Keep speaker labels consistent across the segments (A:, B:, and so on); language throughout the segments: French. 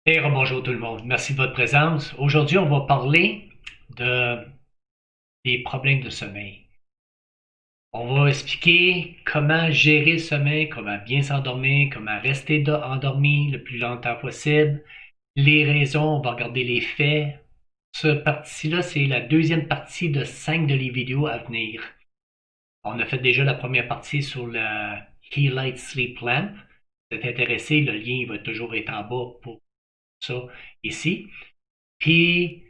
A: Et bonjour tout le monde, merci de votre présence. Aujourd'hui, on va parler de, des problèmes de sommeil. On va expliquer comment gérer le sommeil, comment bien s'endormir, comment rester endormi le plus longtemps possible, les raisons, on va regarder les faits. Cette partie-là, c'est la deuxième partie de 5 de les vidéos à venir. On a fait déjà la première partie sur la Healight Sleep Lamp. Si vous êtes intéressé, le lien va toujours être en bas pour ça ici. Puis,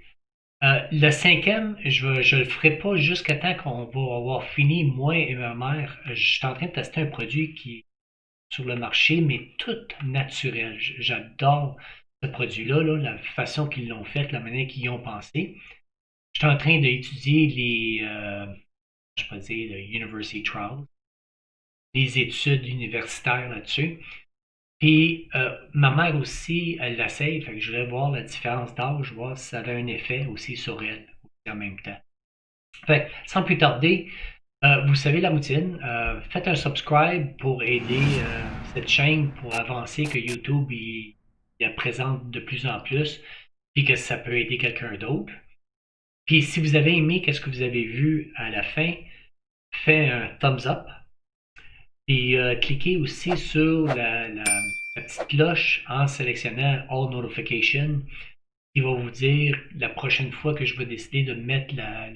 A: le cinquième, je le ferai pas jusqu'à temps qu'on va avoir fini, moi et ma mère. Je suis en train de tester un produit qui est sur le marché, mais tout naturel. J'adore ce produit-là, là, la façon qu'ils l'ont fait, la manière qu'ils y ont pensé. Je suis en train d'étudier je peux dire, les University Trials, les études universitaires là-dessus. Puis, ma mère aussi, elle l'essaye, fait que je voulais voir la différence d'âge, voir si ça avait un effet aussi sur elle, aussi en même temps. Fait que, sans plus tarder, vous savez la routine. Faites un subscribe pour aider cette chaîne pour avancer, que YouTube il la présente de plus en plus, puis que ça peut aider quelqu'un d'autre. Puis si vous avez aimé qu'est-ce que vous avez vu à la fin, faites un thumbs up. Et cliquez aussi sur la petite cloche en sélectionnant All Notifications qui va vous dire la prochaine fois que je vais décider de mettre la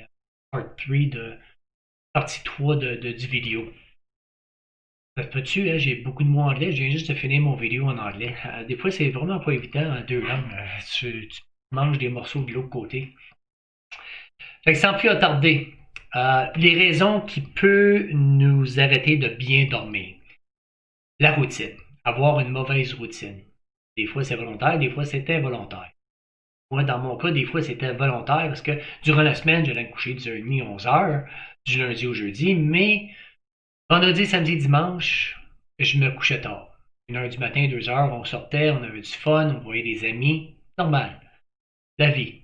A: part 3 de partie 3 du vidéo. Ça se peut-tu, hein, j'ai beaucoup de mots anglais, je viens juste de finir mon vidéo en anglais. Des fois, c'est vraiment pas évident en deux langues. Tu manges des morceaux de l'autre côté. Fait que sans plus attarder, les raisons qui peuvent nous arrêter de bien dormir. La routine. Avoir une mauvaise routine. Des fois, c'est volontaire, des fois, c'est involontaire. Moi, dans mon cas, des fois, c'était volontaire parce que durant la semaine, j'allais me coucher 10h30, 11h, du lundi au jeudi, mais vendredi, samedi, dimanche, je me couchais tard. 1h du matin, 2h, on sortait, on avait du fun, on voyait des amis. Normal. La vie.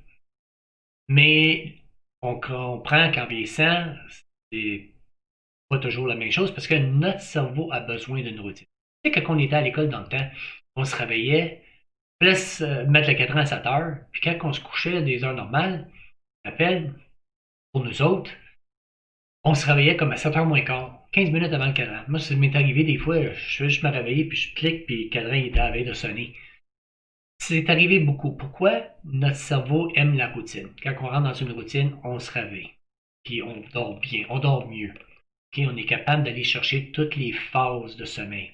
A: Mais on comprend qu'en vieillissant, c'est pas toujours la même chose parce que notre cerveau a besoin d'une routine. Tu sais, quand on était à l'école dans le temps, on se réveillait, plus mettre le cadran à 7 heures, puis quand on se couchait à des heures normales, on appelle, pour nous autres, on se réveillait comme à 7 heures moins quart, 15 minutes avant le cadran. Moi, ça m'est arrivé des fois, je vais juste me réveiller, puis je clique, puis le cadran il était à la veille de sonner. C'est arrivé beaucoup. Pourquoi notre cerveau aime la routine? Quand on rentre dans une routine, on se réveille. Puis on dort bien, on dort mieux. Okay? On est capable d'aller chercher toutes les phases de sommeil.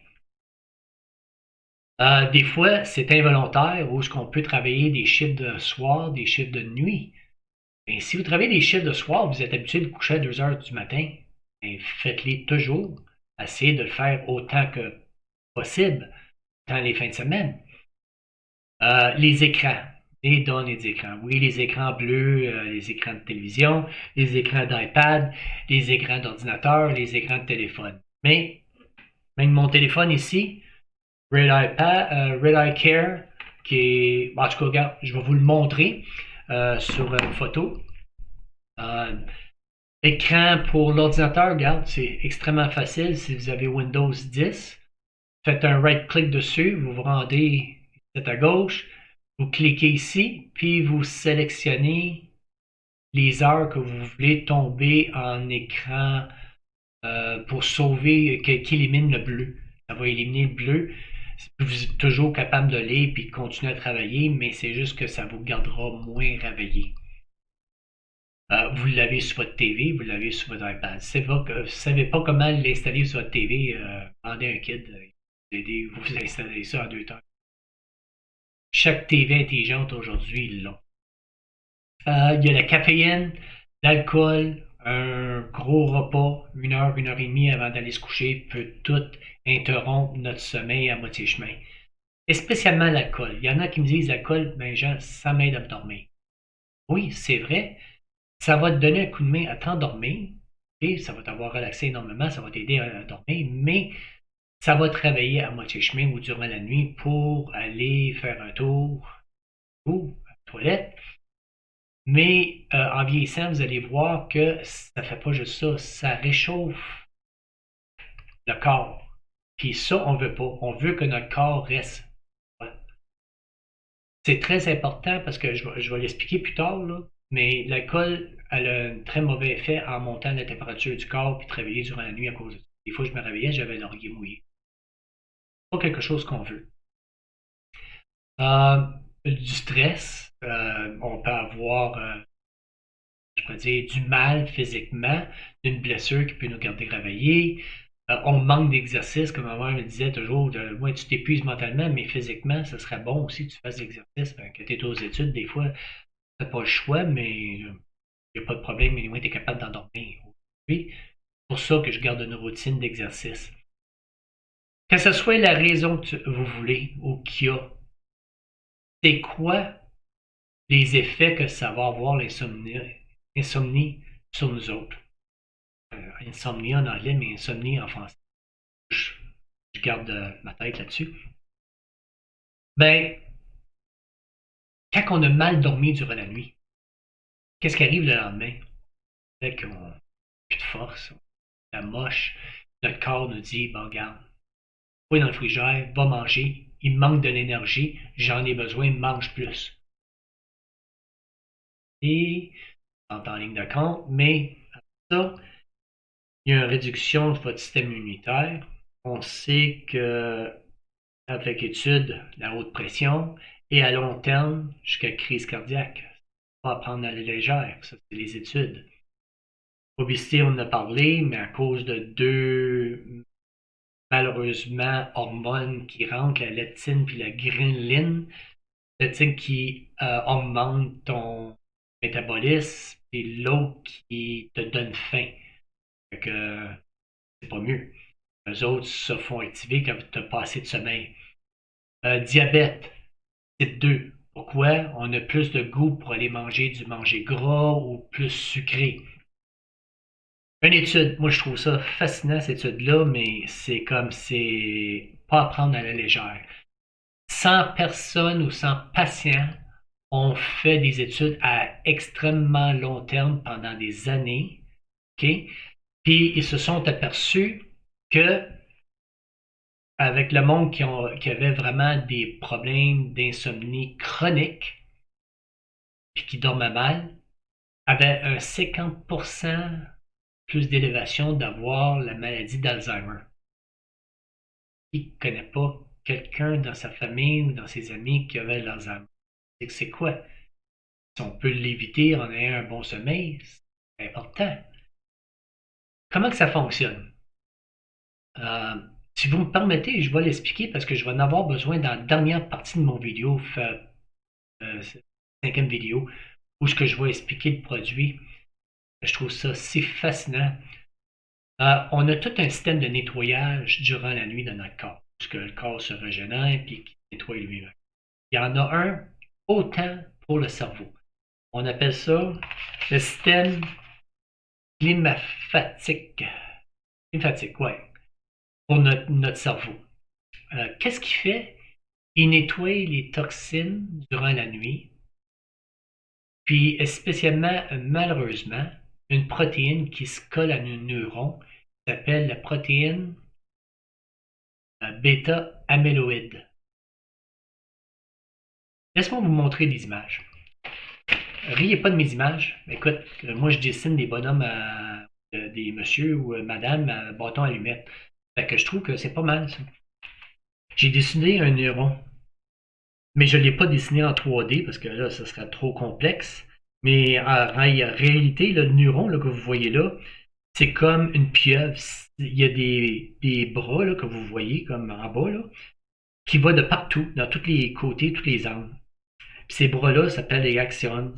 A: Des fois, c'est involontaire où est-ce qu'on peut travailler des chiffres de soir, des chiffres de nuit. Et si vous travaillez des chiffres de soir, vous êtes habitué de coucher à 2 heures du matin, ben, faites-les toujours. Essayez de le faire autant que possible dans les fins de semaine. Les écrans, les données d'écran. Oui, les écrans bleus, les écrans de télévision, les écrans d'iPad, les écrans d'ordinateur, les écrans de téléphone. Mais même mon téléphone ici, Red Eye Care, qui est. En tout cas, regarde, je vais vous le montrer sur une photo. Euh, Écran pour l'ordinateur, regarde, c'est extrêmement facile si vous avez Windows 10. Faites un right-click dessus, vous vous rendez à gauche, vous cliquez ici, puis vous sélectionnez les heures que vous voulez tomber en écran pour sauver, qui élimine le bleu. Ça va éliminer le bleu. Vous êtes toujours capable de lire puis de continuer à travailler, mais c'est juste que ça vous gardera moins réveillé. Vous l'avez sur votre TV, vous l'avez sur votre iPad. Si vous ne savez pas comment l'installer sur votre TV, demandez un kid. Vous installer ça en 2 temps. Chaque TV intelligente aujourd'hui l'a. Il y a la caféine, l'alcool, un gros repas, 1 heure et demie avant d'aller se coucher peut tout interrompre notre sommeil à moitié chemin. Et spécialement l'alcool. Il y en a qui me disent l'alcool, ben Jean, ça m'aide à me dormir. Oui, c'est vrai. Ça va te donner un coup de main à t'endormir. Et ça va t'avoir relaxé énormément, ça va t'aider à dormir, mais ça va te réveiller à moitié chemin ou durant la nuit pour aller faire un tour ou à la toilette. Mais en vieillissant, vous allez voir que ça ne fait pas juste ça, ça réchauffe le corps. Puis ça, on ne veut pas. On veut que notre corps reste. C'est très important parce que je vais l'expliquer plus tard, là, mais l'alcool elle a un très mauvais effet en montant la température du corps puis te réveiller durant la nuit à cause de ça. Des fois, je me réveillais, j'avais l'oreiller mouillé. Pas quelque chose qu'on veut. Euh, du stress, on peut avoir, je pourrais dire, du mal physiquement, une blessure qui peut nous garder réveillés. On manque d'exercice, comme ma mère me disait toujours, ouais, tu t'épuises mentalement, mais physiquement, ce serait bon aussi que tu fasses de l'exercice. Quand tu es aux études, des fois, tu n'as pas le choix, mais il n'y a pas de problème, mais au moins tu es capable d'endormir. C'est pour ça que je garde une routine d'exercice. Que ce soit la raison que vous voulez ou qu'il y a, c'est quoi les effets que ça va avoir l'insomnie sur nous autres? Insomnie en anglais, mais insomnie en français. Je, je garde ma tête là-dessus. Ben, quand on a mal dormi durant la nuit, qu'est-ce qui arrive le lendemain? Fait qu'on n'a plus de force, la moche, notre corps nous dit, bon, regarde, va dans le frigidaire, va manger, il me manque de l'énergie, j'en ai besoin, mange plus. Et, en ligne de compte, mais ça, il y a une réduction de votre système immunitaire. On sait que avec étude, la haute pression, et à long terme, jusqu'à crise cardiaque. Pas à prendre à la légère, ça c'est les études. Obésité, on en a parlé, mais à cause de deux, malheureusement, hormones qui rentrent, la leptine puis la ghrelin, leptine qui augmente ton métabolisme, et l'autre qui te donne faim. Fait que c'est pas mieux. Les autres se font activer quand tu as pas assez de sommeil. Diabète, type 2. Pourquoi? On a plus de goût pour aller manger gras ou plus sucré. Une étude, moi je trouve ça fascinant cette étude-là, mais c'est pas à prendre à la légère. 100 personnes ou 100 patients ont fait des études à extrêmement long terme pendant des années, ok? Puis ils se sont aperçus que avec le monde qui avait vraiment des problèmes d'insomnie chronique, puis qui dormait mal, avait un 50% plus d'élévation d'avoir la maladie d'Alzheimer. Qui ne connaît pas quelqu'un dans sa famille ou dans ses amis qui avait l'Alzheimer? C'est quoi? Si on peut l'éviter en ayant un bon sommeil, c'est important. Comment que ça fonctionne? Euh, si vous me permettez, je vais l'expliquer parce que je vais en avoir besoin dans la dernière partie de mon vidéo, cinquième vidéo, où ce que je vais expliquer le produit. Je trouve ça si fascinant. On a tout un système de nettoyage durant la nuit dans notre corps, puisque le corps se régénère et qui nettoie lui-même. Il y en a un autant pour le cerveau. On appelle ça le système lymphatique. Lymphatique, ouais, pour notre cerveau. Qu'est-ce qu'il fait? Il nettoie les toxines durant la nuit, puis spécialement, malheureusement, une protéine qui se colle à nos neurones s'appelle la protéine bêta-amyloïde. Laisse-moi vous montrer des images. Riez pas de mes images. Écoute, moi je dessine des bonhommes des monsieur ou madame à bâton allumette. Fait que je trouve que c'est pas mal ça. J'ai dessiné un neuron, mais je ne l'ai pas dessiné en 3D parce que là, ça serait trop complexe. Mais en réalité, le neuron là, que vous voyez là, c'est comme une pieuvre. Il y a des bras là, que vous voyez comme en bas, là, qui va de partout, dans tous les côtés, tous les angles. Puis ces bras-là s'appellent les axons.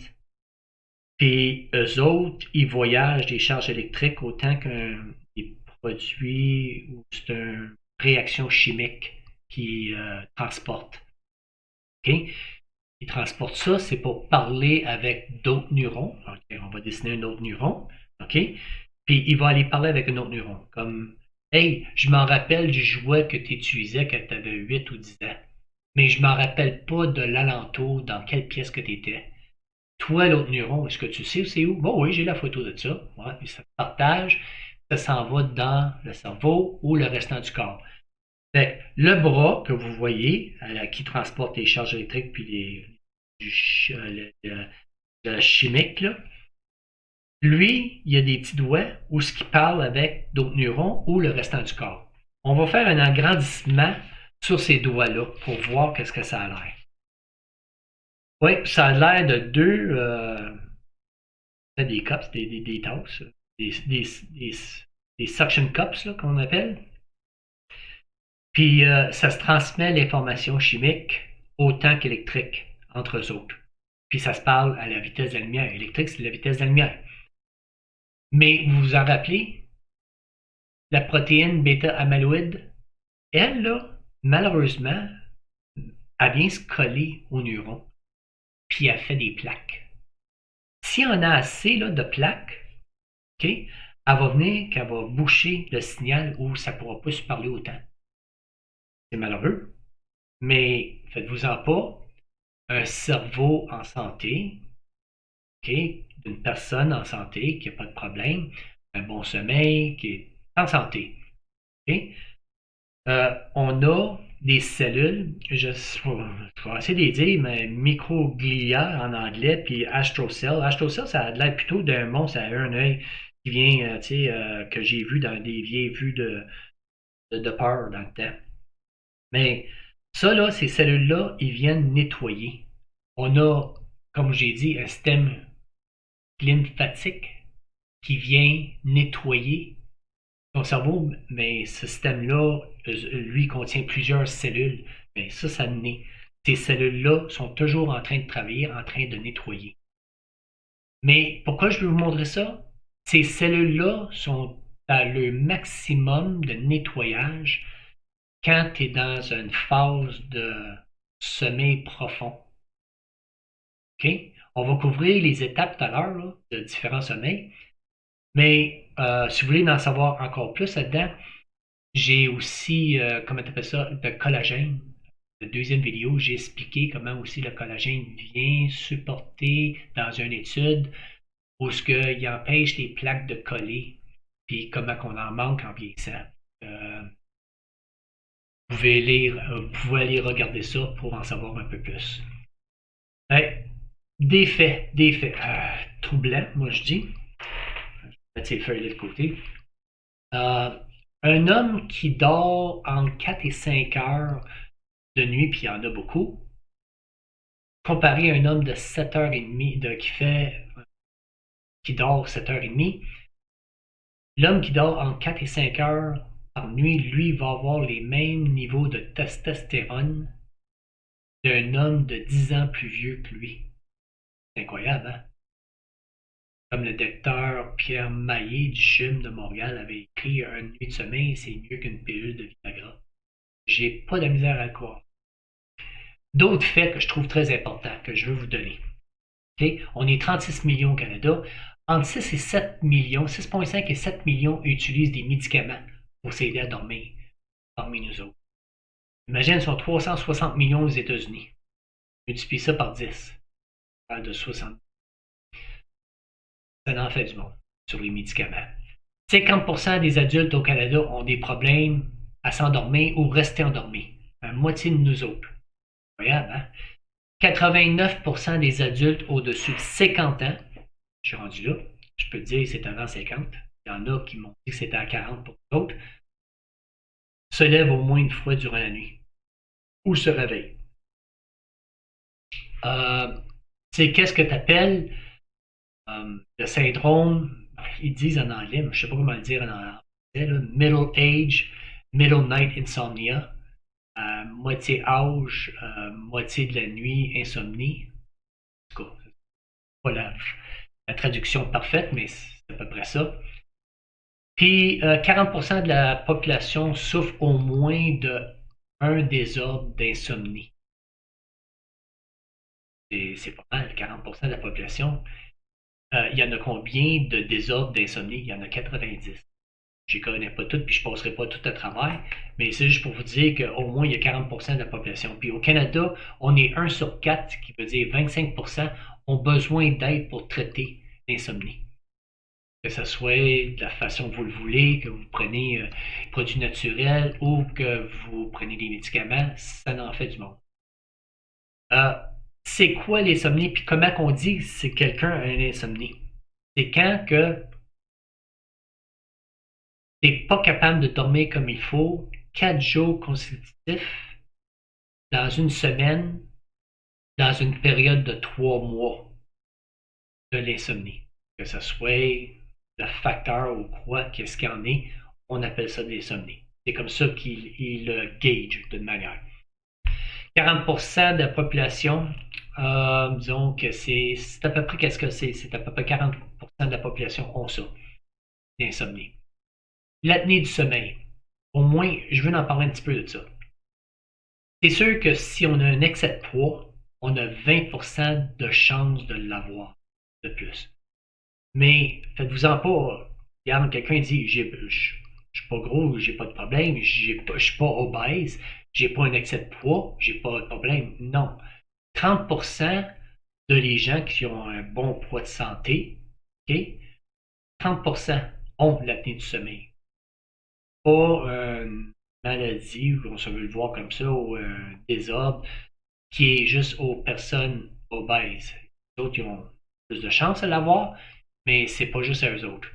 A: Puis eux autres, ils voyagent des charges électriques autant qu'un des produits ou c'est une réaction chimique qui transporte. Okay? Ils transportent ça, c'est pour parler avec d'autres neurones. Okay, on va dessiner un autre neuron. Okay? Puis il va aller parler avec un autre neuron. Comme hey, je m'en rappelle du jouet que tu utilisais quand tu avais 8 ou 10 ans. Mais je m'en rappelle pas de l'alentour, dans quelle pièce que tu étais. Toi, l'autre neuron, est-ce que tu sais c'est où? Bon, oui, j'ai la photo de ça. Ouais, puis ça partage, ça s'en va dans le cerveau ou le restant du corps. Fait, le bras que vous voyez, qui transporte les charges électriques puis les le chimique, là. Lui, il a des petits doigts où ce qui parle avec d'autres neurones ou le restant du corps. On va faire un agrandissement sur ces doigts-là pour voir qu'est-ce que ça a l'air. Oui, ça a l'air de des cups, des tasses, des suction cups qu'on appelle. Puis ça se transmet l'information chimique autant qu'électrique entre eux autres. Puis ça se parle à la vitesse de la lumière. Électrique, c'est la vitesse de la lumière. Mais vous vous en rappelez, la protéine bêta-amyloïde, elle, là, malheureusement, elle vient se coller au neuron, puis elle fait des plaques. Si on a assez là, de plaques, OK, elle va venir qu'elle va boucher le signal où ça ne pourra pas se parler autant. C'est malheureux, mais faites-vous-en pas, un cerveau en santé, OK, d'une personne en santé qui n'a pas de problème, un bon sommeil, qui est en santé, OK, on a des cellules, je vais essayer de les dire, mais microglia en anglais, puis astrocell. Astrocell, ça a l'air plutôt d'un monstre à un œil qui vient, que j'ai vu dans des vieilles vues de peur dans le temps. Mais ça, là, ces cellules-là, ils viennent nettoyer. On a, comme j'ai dit, un système lymphatique qui vient nettoyer ton cerveau, mais ce système-là, lui, contient plusieurs cellules. Mais ça naît. Ces cellules-là sont toujours en train de travailler, en train de nettoyer. Mais pourquoi je veux vous montrer ça? Ces cellules-là sont à leur maximum de nettoyage quand tu es dans une phase de sommeil profond. OK? On va couvrir les étapes tout à l'heure de différents sommeils. Mais si vous voulez en savoir encore plus là-dedans, j'ai aussi, comment tu appelles ça, le collagène. La deuxième vidéo, j'ai expliqué comment aussi le collagène vient supporter dans une étude où ce qu'il empêche les plaques de coller, puis comment qu'on en manque en vieillissant. Vous pouvez aller regarder ça pour en savoir un peu plus. Hey, des faits. Troublants, moi je dis. Je vais mettre ces feuilles de côté. Un homme qui dort entre 4 et 5 heures de nuit, puis il y en a beaucoup, comparé à un homme de 7h30 qui dort 7h30, l'homme qui dort entre 4 et 5 heures par nuit, lui, va avoir les mêmes niveaux de testostérone d'un homme de 10 ans plus vieux que lui. C'est incroyable, hein? Comme le docteur Pierre Maillet du CHUM de Montréal avait écrit, une nuit de sommeil, c'est mieux qu'une pilule de Viagra. J'ai pas de misère à le croire. D'autres faits que je trouve très importants, que je veux vous donner. Okay? On est 36 millions au Canada. Entre 6 et 7 millions, 6,5 et 7 millions utilisent des médicaments pour s'aider à dormir parmi nous autres. Imagine, ils sont 360 millions aux États-Unis. Multiplie ça par 10. On parle de 60. Ça en fait du monde sur les médicaments. 50% des adultes au Canada ont des problèmes à s'endormir ou rester endormis. La moitié de nous autres. Incroyable, hein? 89% des adultes au-dessus de 50 ans, je suis rendu là, je peux te dire que c'est avant 50, il y en a qui m'ont dit que c'était à 40 pour d'autres, se lèvent au moins une fois durant la nuit ou se réveillent. C'est qu'est-ce que tu appelles le syndrome, ils disent en anglais, mais je ne sais pas comment le dire en anglais, là, middle age, middle night insomnia. Moitié âge, moitié de la nuit, insomnie. En tout cas, c'est pas la traduction parfaite, mais c'est à peu près ça. Puis 40% de la population souffre au moins d'un désordre d'insomnie. C'est pas mal, 40% de la population. Il y en a combien de désordres d'insomnie? Il y en a 90. Je ne connais pas toutes, puis je ne passerai pas tout à travers, mais c'est juste pour vous dire qu'au moins, il y a 40% de la population. Puis au Canada, on est 1 sur 4, qui veut dire 25%, ont besoin d'aide pour traiter l'insomnie. Que ce soit de la façon que vous le voulez, que vous prenez des produits naturels ou que vous prenez des médicaments, ça en fait du monde. c'est quoi l'insomnie, puis comment qu'on dit que c'est quelqu'un a une insomnie? C'est quand que t'es pas capable de dormir comme il faut, 4 jours consécutifs, dans une semaine, dans une période de 3 mois de l'insomnie. Que ce soit le facteur ou quoi, qu'est-ce qu'il y en est, on appelle ça de l'insomnie. C'est comme ça qu'il le gauge d'une manière. 40% de la population, disons que c'est à peu près qu'est-ce que c'est à peu près 40% de la population ont ça, l'insomnie. L'apnée du sommeil, au moins, je veux en parler un petit peu de ça. C'est sûr que si on a un excès de poids, on a 20% de chance de l'avoir de plus. Mais faites-vous-en pas. Regarde, quelqu'un dit je suis pas gros, j'ai pas de problème, je suis pas obèse, j'ai pas un excès de poids, j'ai pas de problème. Non. 30% de les gens qui ont un bon poids de santé, ok, 30% ont l'apnée du sommeil. Pas une maladie, on se veut le voir comme ça, ou un désordre qui est juste aux personnes obèses. Les autres, ils ont plus de chances de l'avoir, mais c'est pas juste à eux autres.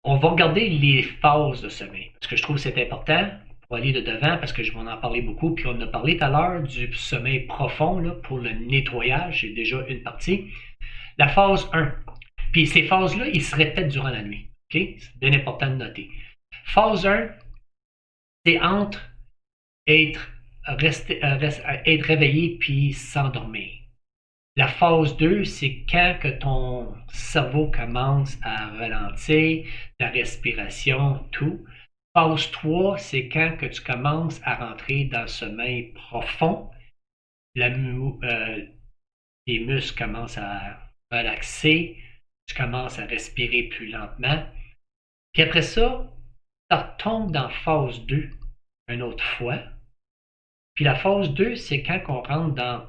A: On va regarder les phases de sommeil, parce que je trouve que c'est important pour aller de devant, parce que je vais en parler beaucoup, puis on a parlé tout à l'heure du sommeil profond là, pour le nettoyage, c'est déjà une partie. La phase 1, puis ces phases-là, ils se répètent durant la nuit. Okay? C'est bien important de noter. Phase 1, c'est entre être réveillé puis s'endormir. La phase 2, c'est quand que ton cerveau commence à ralentir, la respiration, tout. Phase 3, c'est quand que tu commences à rentrer dans le sommeil profond. Les muscles commencent à relaxer, tu commences à respirer plus lentement. Puis après ça, tu retombes dans phase 2 une autre fois. Puis la phase 2, c'est quand on rentre dans,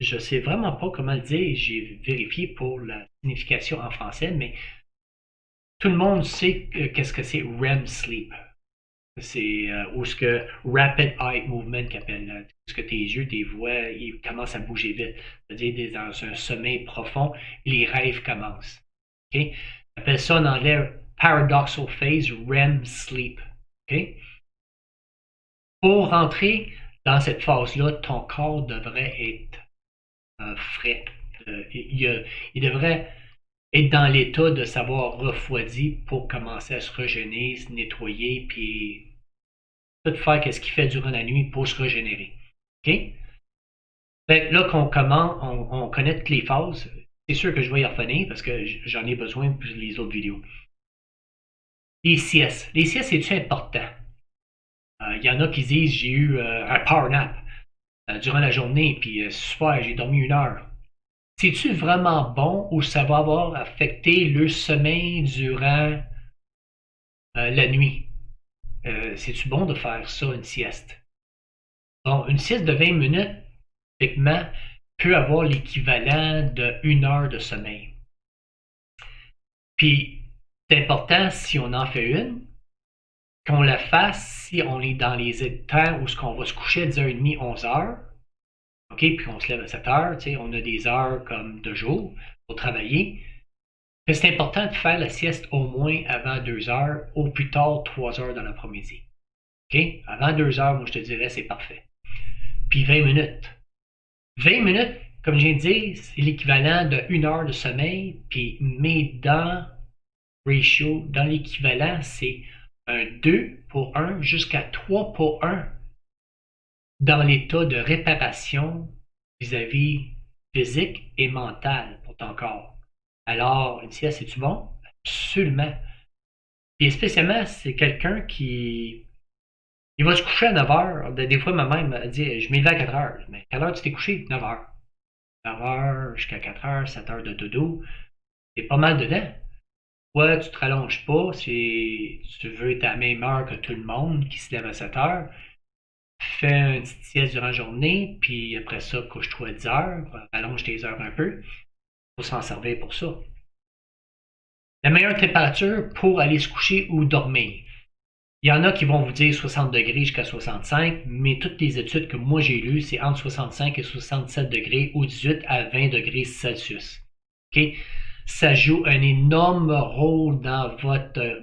A: je sais vraiment pas comment le dire, j'ai vérifié pour la signification en français, mais tout le monde sait qu'est-ce que c'est REM sleep. C'est où ce que Rapid Eye Movement qu'appelle, ce que tes yeux, tes voix, ils commencent à bouger vite. C'est-à-dire dans un sommeil profond, les rêves commencent. Okay? On appelle ça en anglais Paradoxal Phase, REM Sleep. Okay? Pour rentrer dans cette phase-là, ton corps devrait être frais. Il devrait être dans l'état de savoir refroidi pour commencer à se régénérer, se nettoyer, puis tout faire ce qu'il fait durant la nuit pour se régénérer. OK? Fait que là qu'on commence, on connaît toutes les phases. C'est sûr que je vais y revenir parce que j'en ai besoin pour les autres vidéos. Les siestes. Les siestes, c'est-tu important? Il y en a qui disent j'ai eu un power nap durant la journée, puis super, j'ai dormi 1 heure. C'est-tu vraiment bon ou ça va avoir affecté le sommeil durant la nuit? C'est-tu bon de faire ça, une sieste? Bon, une sieste de 20 minutes, typiquement, peut avoir l'équivalent de 1 heure de sommeil. Puis, c'est important, si on en fait une, qu'on la fasse si on est dans les temps où on va se coucher à 10h30, 11h. OK, puis on se lève à 7h, on a des heures comme de jour pour travailler. C'est important de faire la sieste au moins avant 2h, au plus tard 3h dans l'après-midi. OK? Avant 2h, moi je te dirais c'est parfait. Puis 20 minutes. 20 minutes, comme je viens de dire, c'est l'équivalent de 1 heure de sommeil, puis mais dans ratio, dans l'équivalent, c'est un 2 pour 1 jusqu'à 3 pour 1 dans l'état de réparation vis-à-vis physique et mental pour ton corps. Alors, une sieste, c'est-tu bon? Absolument. Et spécialement, c'est quelqu'un qui il va se coucher à 9 heures. Des fois, ma mère m'a dit je m'y lève à 4 heures. Mais à quelle heure tu t'es couché? 9 heures. 9 heures jusqu'à 4 heures, 7 heures de dodo. C'est pas mal dedans. Ouais, tu te rallonges pas si tu veux être à la même heure que tout le monde qui se lève à 7 heures. Fais une petite sieste durant la journée, puis après ça, couche-toi à 10 heures, allonge tes heures un peu. Il faut s'en servir pour ça. La meilleure température pour aller se coucher ou dormir. Il y en a qui vont vous dire 60 degrés jusqu'à 65, mais toutes les études que moi j'ai lues, c'est entre 65 et 67 degrés ou 18 à 20 degrés Celsius. OK? Ça joue un énorme rôle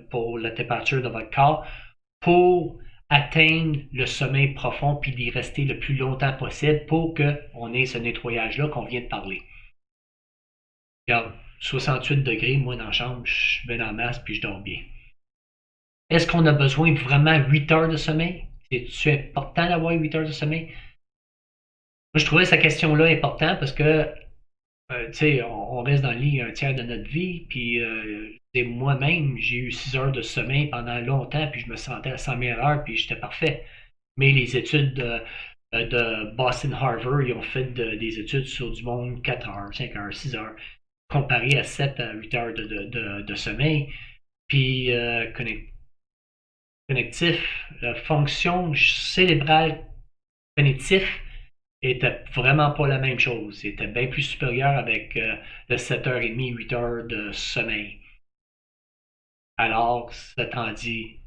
A: pour la température de votre corps pour atteindre le sommeil profond puis d'y rester le plus longtemps possible pour qu'on ait ce nettoyage-là qu'on vient de parler. Regarde, 68 degrés, moi dans la chambre, je suis bien en masse puis je dors bien. Est-ce qu'on a besoin de vraiment 8 heures de sommeil? C'est-tu important d'avoir 8 heures de sommeil? Moi, je trouvais cette question-là importante parce que, tu sais, on reste dans le lit un tiers de notre vie, puis moi-même, j'ai eu 6 heures de sommeil pendant longtemps, puis je me sentais à 100 000 heures, puis j'étais parfait. Mais les études de Boston Harvard, ils ont fait des études sur du monde 4 heures, 5 heures, 6 heures, comparé à 7 à 8 heures de sommeil. Puis connectif, la fonction cérébrale cognitive était vraiment pas la même chose. C'était bien plus supérieur avec le 7h30, 8 heures de sommeil. Alors, ça t'en dit,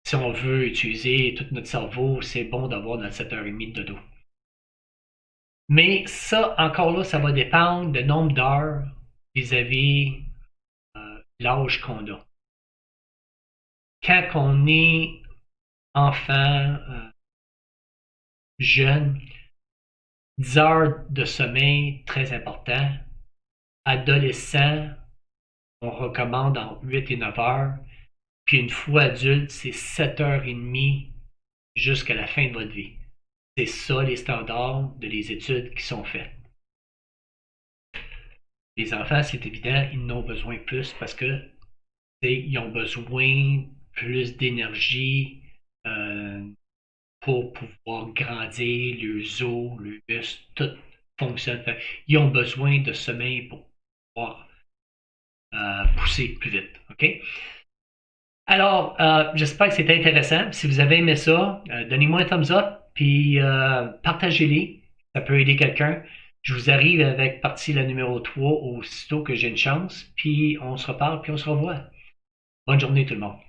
A: si on veut utiliser tout notre cerveau, c'est bon d'avoir notre 7h30 de dodo. Mais ça, encore là, ça va dépendre du nombre d'heures vis-à-vis l'âge qu'on a. Quand on est enfant, jeune, 10 heures de sommeil, très important. Adolescent, on recommande entre 8 et 9 heures. Puis une fois adulte, c'est 7h30 jusqu'à la fin de votre vie. C'est ça les standards de les études qui sont faites. Les enfants, c'est évident, ils en ont besoin plus parce que ils ont besoin plus d'énergie pour pouvoir grandir, les os, le muscle, tout fonctionne. Ils ont besoin de sommeil pour pouvoir pousser plus vite. OK? Alors, j'espère que c'était intéressant. Si vous avez aimé ça, donnez-moi un thumbs up, puis partagez-les. Ça peut aider quelqu'un. Je vous arrive avec partie la numéro 3 aussitôt que j'ai une chance, puis on se reparle, puis on se revoit. Bonne journée tout le monde.